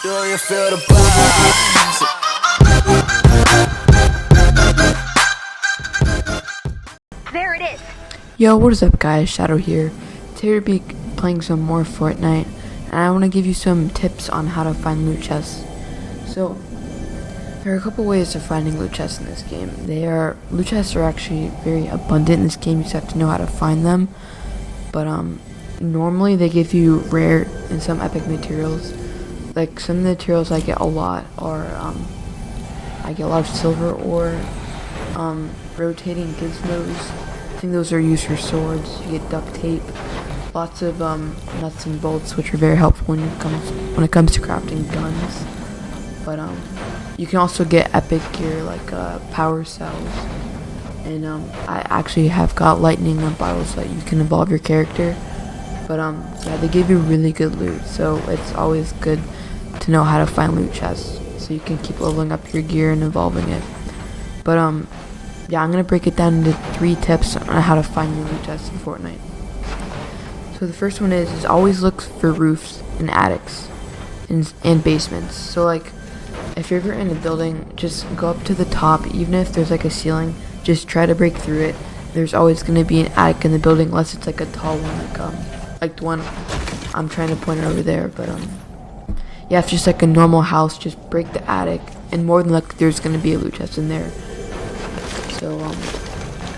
Do you feel the vibes? There it is. Yo, what is up guys, Shadow here. Today we'll be playing some more Fortnite, and I want to give you some tips on how to find loot chests. So, there are a couple ways of finding loot chests in this game. Loot chests are actually very abundant in this game, you just have to know how to find them. But normally they give you rare and some epic materials. Like some of the materials I get a lot are, I get a lot of silver ore, rotating gizmos. I think those are used for swords. You get duct tape, lots of nuts and bolts, which are very helpful when it comes to crafting guns. But you can also get epic gear like power cells, and I actually have got lightning bottles that you can evolve your character. But yeah, they give you really good loot, so it's always good to know how to find loot chests, so you can keep leveling up your gear and evolving it. But yeah, I'm gonna break it down into 3 tips on how to find your loot chests in Fortnite. So the first one is always look for roofs and attics and basements. So like, if you're ever in a building, just go up to the top, even if there's like a ceiling, just try to break through it. There's always gonna be an attic in the building, unless it's like a tall one, like the one I'm trying to point over there. But yeah, if it's just like a normal house, just break the attic, and more than likely there's gonna be a loot chest in there. So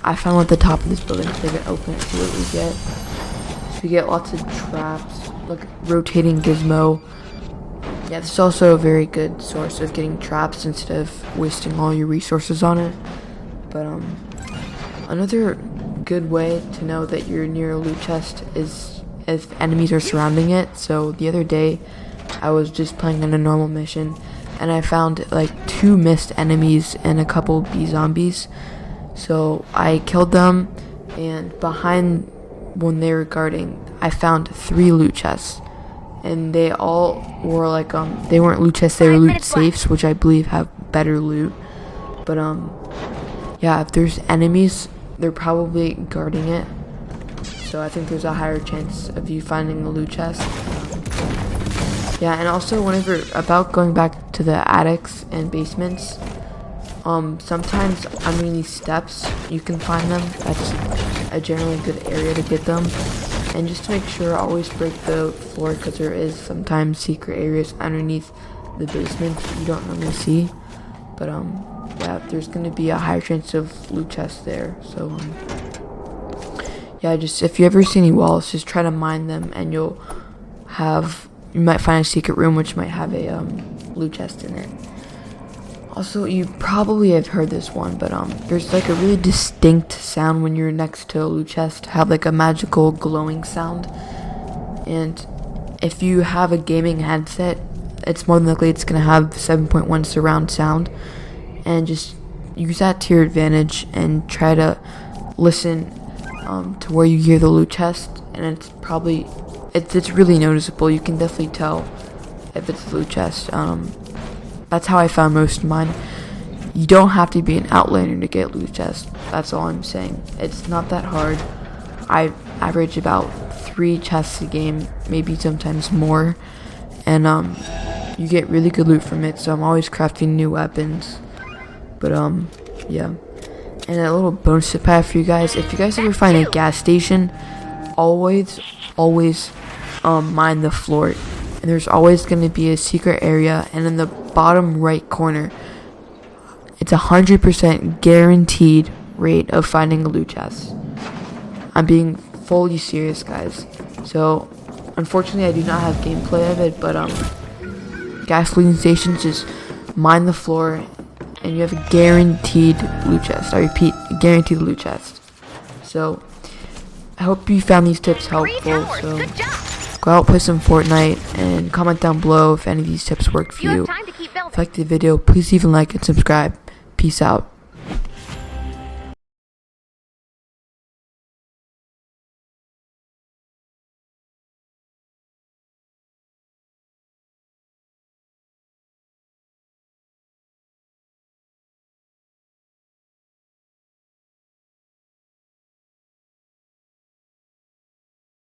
I found one at the top of this building, so I can open it, see what we get. So we get lots of traps, like rotating gizmo. Yeah, this is also a very good source of getting traps instead of wasting all your resources on it. But another good way to know that you're near a loot chest is if enemies are surrounding it. So the other day I was just playing in a normal mission, and I found like 2 mist enemies and a couple bee zombies. So I killed them, and behind when they were guarding, I found 3 loot chests. And they all were like, they weren't loot chests, they were loot safes, which I believe have better loot. But yeah, if there's enemies, they're probably guarding it. So I think there's a higher chance of you finding a loot chest. Yeah, and also about going back to the attics and basements, sometimes underneath these steps you can find them. That's a generally good area to get them. And just to make sure, always break the floor, because there is sometimes secret areas underneath the basement you don't normally see. But yeah, there's gonna be a higher chance of loot chests there. So yeah, just if you ever see any walls, just try to mine them, and you might find a secret room which might have a loot chest in it. Also, you probably have heard this one, but there's like a really distinct sound when you're next to a loot chest. Have like a magical glowing sound, and if you have a gaming headset, it's more than likely it's gonna have 7.1 surround sound, and just use that to your advantage and try to listen to where you hear the loot chest, and it's really noticeable. You can definitely tell if it's a loot chest. That's how I found most of mine. You don't have to be an outlander to get loot chests. That's all I'm saying. It's not that hard. I average about 3 chests a game, maybe sometimes more, and you get really good loot from it. So I'm always crafting new weapons. But yeah. And a little bonus tip I have for you guys: if you guys ever find a gas station, always mine the floor. And there's always going to be a secret area, and in the bottom right corner, it's 100% guaranteed rate of finding a loot chest. I'm being fully serious, guys. So unfortunately I do not have gameplay of it, but gasoline stations, just mine the floor and you have a guaranteed loot chest. I repeat, guaranteed loot chest. So I hope you found these tips helpful. So go out, play some Fortnite, and comment down below if any of these tips worked for you. If you like the video, please leave a like and subscribe. Peace out.